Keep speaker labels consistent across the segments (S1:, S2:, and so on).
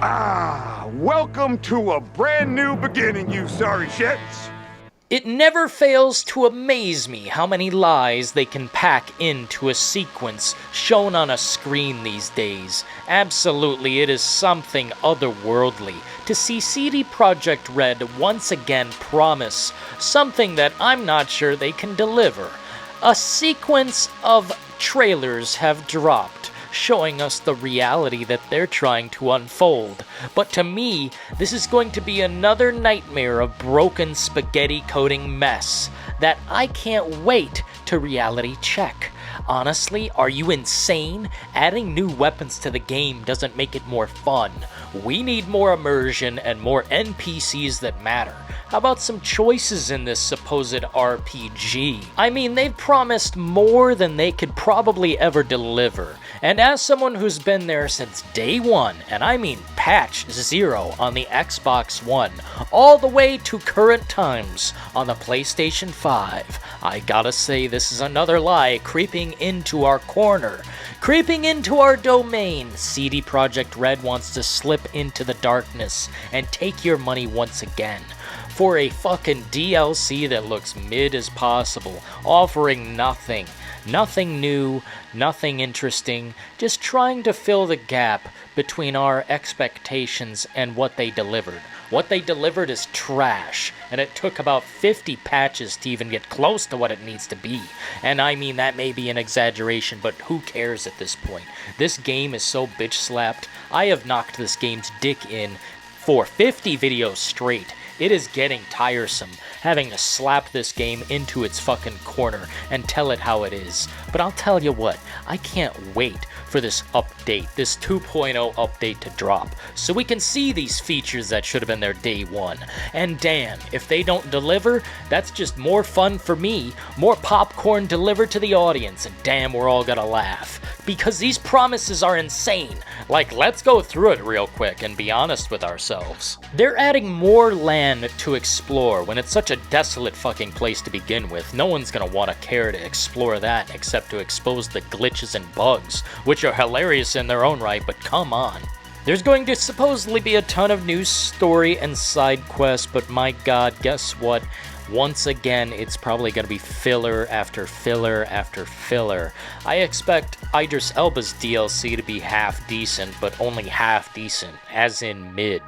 S1: Welcome to a brand new beginning, you sorry shits.
S2: It never fails to amaze me how many lies they can pack into a sequence shown on a screen these days. Absolutely, it is something otherworldly to see CD Projekt Red once again promise something that I'm not sure they can deliver. A sequence of trailers have dropped, showing us the reality that they're trying to unfold. But to me, this is going to be another nightmare of broken spaghetti coating mess that I can't wait to reality check. Honestly, are you insane? Adding new weapons to the game doesn't make it more fun. We need more immersion and more NPCs that matter. How about some choices in this supposed RPG? I mean, they've promised more than they could probably ever deliver. And as someone who's been there since day one, and I mean patch 0 on the Xbox One, all the way to current times on the PlayStation 5, I gotta say this is another lie creeping into our corner. Creeping into our domain, CD Projekt Red wants to slip into the darkness and take your money once again. For a fucking DLC that looks mid as possible, offering nothing. Nothing new, nothing interesting, just trying to fill the gap between our expectations and what they delivered. What they delivered is trash, and it took about 50 patches to even get close to what it needs to be. And I mean, that may be an exaggeration, but who cares at this point? This game is so bitch-slapped. I have knocked this game's dick in for 50 videos straight. It is getting tiresome having to slap this game into its fucking corner and tell it how it is. But I'll tell you what, I can't wait for this update, this 2.0 update to drop, so we can see these features that should have been there day one. And damn, if they don't deliver, that's just more fun for me, more popcorn delivered to the audience, and damn, we're all gonna laugh. Because these promises are insane. Like, let's go through it real quick and be honest with ourselves. They're adding more land to explore when it's such a desolate fucking place to begin with. No one's gonna want to care to explore that except to expose the glitches and bugs, which are hilarious in their own right, but come on. There's going to supposedly be a ton of new story and side quests, but my god, guess what? Once again, it's probably going to be filler after filler after filler. I expect Idris Elba's DLC to be half decent, but only half decent, as in mid.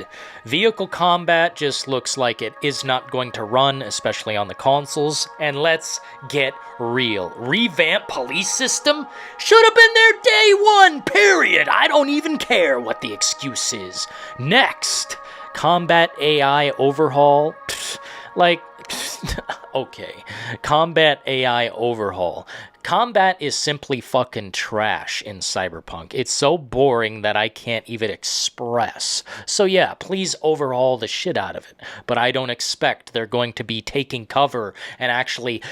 S2: Vehicle combat just looks like it is not going to run, especially on the consoles. And let's get real. Revamp police system? Should have been there day one, period. I don't even care what the excuse is. Next, combat AI overhaul. Okay, combat AI overhaul. Combat is simply fucking trash in Cyberpunk. It's so boring that I can't even express. So yeah, please overhaul the shit out of it. But I don't expect they're going to be taking cover and actually,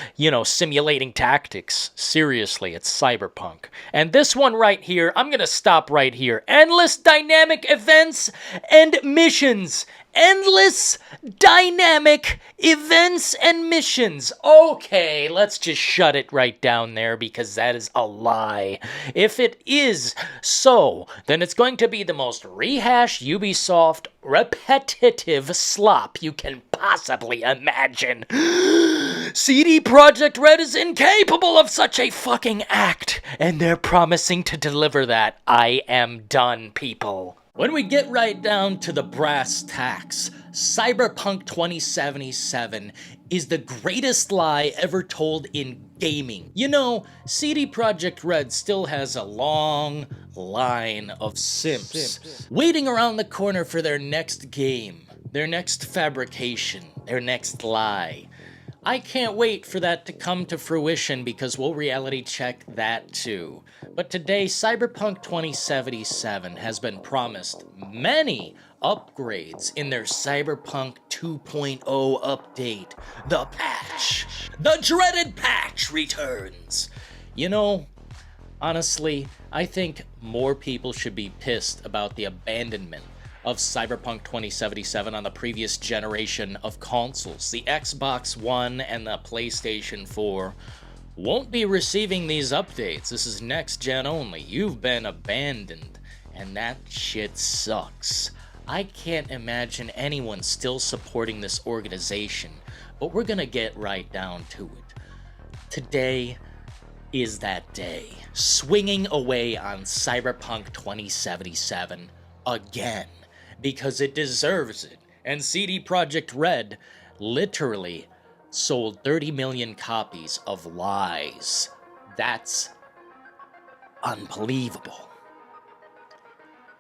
S2: simulating tactics. Seriously, it's Cyberpunk. And this one right here, I'm gonna stop right here. Endless dynamic events and missions. Endless dynamic events and missions. Okay, let's just shut it right down there because that is a lie. If it is so, then it's going to be the most rehashed Ubisoft repetitive slop you can possibly imagine. CD Projekt Red is incapable of such a fucking act, and they're promising to deliver that. I am done, people. When we get right down to the brass tacks, Cyberpunk 2077 is the greatest lie ever told in gaming. CD Projekt Red still has a long line of simps waiting around the corner for their next game, their next fabrication, their next lie. I can't wait for that to come to fruition because we'll reality check that too. But today, Cyberpunk 2077 has been promised many upgrades in their Cyberpunk 2.0 update. The patch. The dreaded patch returns. Honestly, I think more people should be pissed about the abandonment of Cyberpunk 2077 on the previous generation of consoles. The Xbox One and the PlayStation 4 won't be receiving these updates. This is next gen only. You've been abandoned, and that shit sucks. I can't imagine anyone still supporting this organization, but we're gonna get right down to it. Today is that day. Swinging away on Cyberpunk 2077 again, because it deserves it. And CD Projekt Red literally sold 30 million copies of lies. That's unbelievable.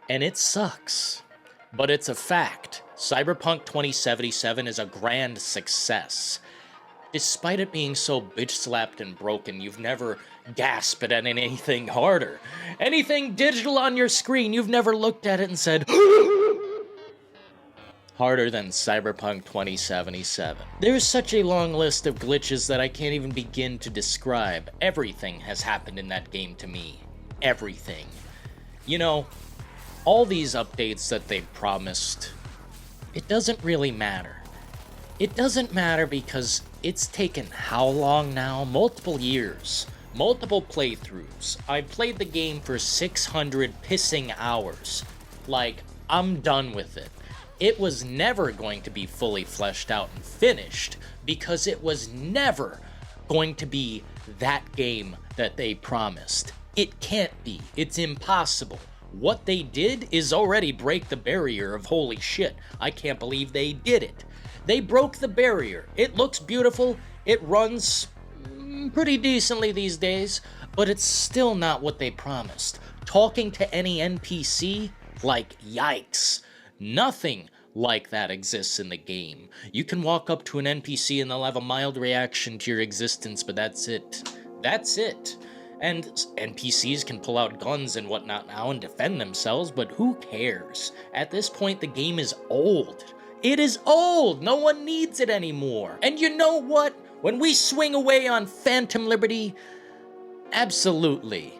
S2: And it sucks, but it's a fact. Cyberpunk 2077 is a grand success. Despite it being so bitch-slapped and broken, you've never gasped at anything harder. Anything digital on your screen, you've never looked at it and said, harder than Cyberpunk 2077. There's such a long list of glitches that I can't even begin to describe. Everything has happened in that game to me. Everything. You know, all these updates that they promised, it doesn't really matter. It doesn't matter because it's taken how long now? Multiple years. Multiple playthroughs. I played the game for 600 pissing hours. Like, I'm done with it. It was never going to be fully fleshed out and finished because it was never going to be that game that they promised. It can't be. It's impossible. What they did is already break the barrier of holy shit. I can't believe they did it. They broke the barrier. It looks beautiful. It runs pretty decently these days, but it's still not what they promised. Talking to any NPC? Like, yikes. Nothing like that exists in the game. You can walk up to an NPC and they'll have a mild reaction to your existence, but that's it. That's it. And NPCs can pull out guns and whatnot now and defend themselves, but who cares? At this point, the game is old. It is old! No one needs it anymore. And you know what? When we swing away on Phantom Liberty, absolutely,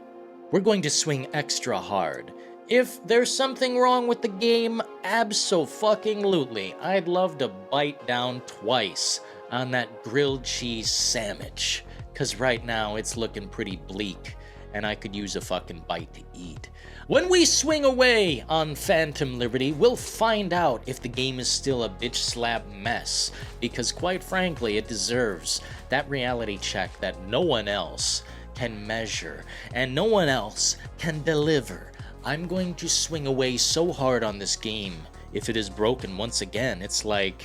S2: we're going to swing extra hard. If there's something wrong with the game, abso-fucking-lutely, I'd love to bite down twice on that grilled cheese sandwich. Cause right now it's looking pretty bleak, and I could use a fucking bite to eat. When we swing away on Phantom Liberty, we'll find out if the game is still a bitch slap mess, because quite frankly, it deserves that reality check that no one else can measure, and no one else can deliver. I'm going to swing away so hard on this game if it is broken once again. It's like,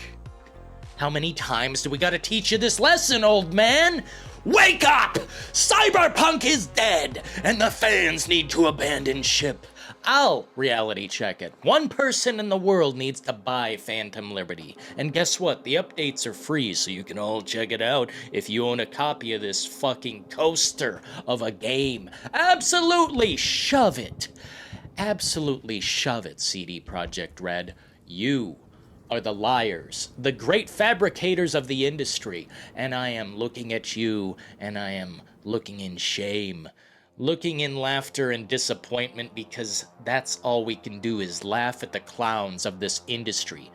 S2: how many times do we gotta teach you this lesson, old man? Wake up! Cyberpunk is dead, and the fans need to abandon ship. I'll reality check it. One person in the world needs to buy Phantom Liberty. And guess what? The updates are free, so you can all check it out if you own a copy of this fucking coaster of a game. Absolutely shove it. Absolutely shove it, CD Projekt Red. You are the liars, the great fabricators of the industry, and I am looking at you, and I am looking in shame, looking in laughter and disappointment, because that's all we can do is laugh at the clowns of this industry.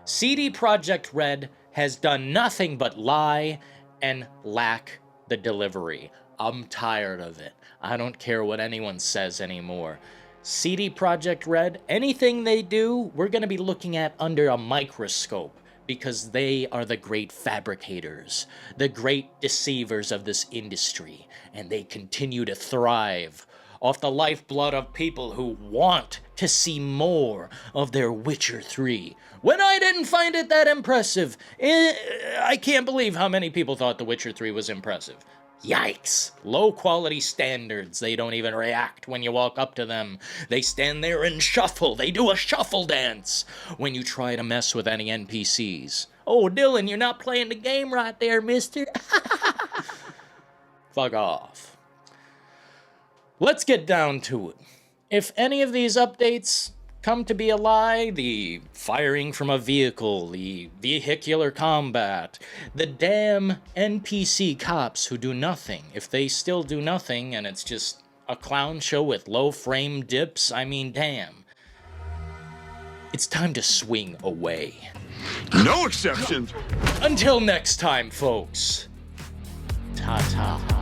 S2: CD Projekt Red has done nothing but lie and lack the delivery. I'm tired of it. I don't care what anyone says anymore. CD Projekt Red, anything they do, we're going to be looking at under a microscope because they are the great fabricators, the great deceivers of this industry, and they continue to thrive off the lifeblood of people who want to see more of their Witcher 3. When I didn't find it that impressive, I can't believe how many people thought The Witcher 3 was impressive. Yikes. Low quality standards. They don't even react when you walk up to them. They stand there and shuffle. They do a shuffle dance when you try to mess with any NPCs. Oh, Dylan, you're not playing the game right there, mister. Fuck off. Let's get down to it. If any of these updates come to be a lie, the firing from a vehicle, the vehicular combat, the damn NPC cops who do nothing, if they still do nothing and it's just a clown show with low frame dips, I mean, damn. It's time to swing away.
S1: No exceptions.
S2: Until next time, folks. Ta-ta.